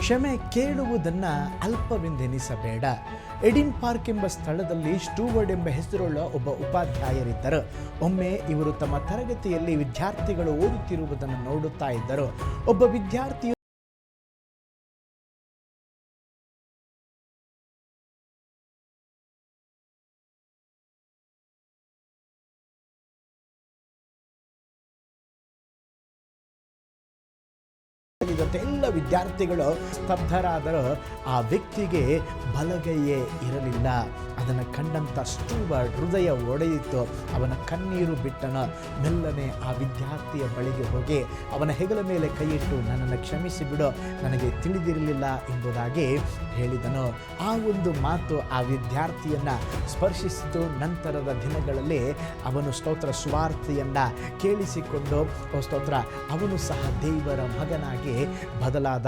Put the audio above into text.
ಕ್ಷಮೆ ಕೇಳುವುದನ್ನು ಅಲ್ಪವೆಂದೆನಿಸಬೇಡ. ಎಡಿನ್ ಪಾರ್ಕ್ ಎಂಬ ಸ್ಥಳದಲ್ಲಿ ಸ್ಟೂವರ್ಡ್ ಎಂಬ ಹೆಸರುಳ್ಳ ಒಬ್ಬ ಉಪಾಧ್ಯಾಯರಿದ್ದರು. ಒಮ್ಮೆ ಇವರು ತಮ್ಮ ತರಗತಿಯಲ್ಲಿ ವಿದ್ಯಾರ್ಥಿಗಳು ಓದುತ್ತಿರುವುದನ್ನು ನೋಡುತ್ತಾ ಇದ್ದರು. ಒಬ್ಬ ವಿದ್ಯಾರ್ಥಿ ಎಲ್ಲ ವಿದ್ಯಾರ್ಥಿಗಳು ಸ್ತಬ್ಧರಾದರೂ ಆ ವ್ಯಕ್ತಿಗೆ ಬಲಗೈಯೇ ಇರಲಿಲ್ಲ. ಅದನ್ನು ಕಂಡಂಥ ಸ್ಟೂವರ್ಡ್ ಹೃದಯ ಒಡೆಯಿತು. ಅವನ ಕಣ್ಣೀರು ಬಿಟ್ಟನು. ಮೆಲ್ಲನೆ ಆ ವಿದ್ಯಾರ್ಥಿಯ ಬಳಿಗೆ ಹೋಗಿ ಅವನ ಹೆಗಲ ಮೇಲೆ ಕೈಯಿಟ್ಟು, ನನ್ನನ್ನು ಕ್ಷಮಿಸಿ ಬಿಡು, ನನಗೆ ತಿಳಿದಿರಲಿಲ್ಲ ಎಂಬುದಾಗಿ ಹೇಳಿದನು. ಆ ಒಂದು ಮಾತು ಆ ವಿದ್ಯಾರ್ಥಿಯನ್ನು ಸ್ಪರ್ಶಿಸಿತು. ನಂತರದ ದಿನಗಳಲ್ಲಿ ಅವನು ಸುವಾರ್ತೆಯನ್ನು ಕೇಳಿಸಿಕೊಂಡು ಅವನು ಸಹ ದೇವರ ಮಗನಾಗಿ ಬದಲಾದ.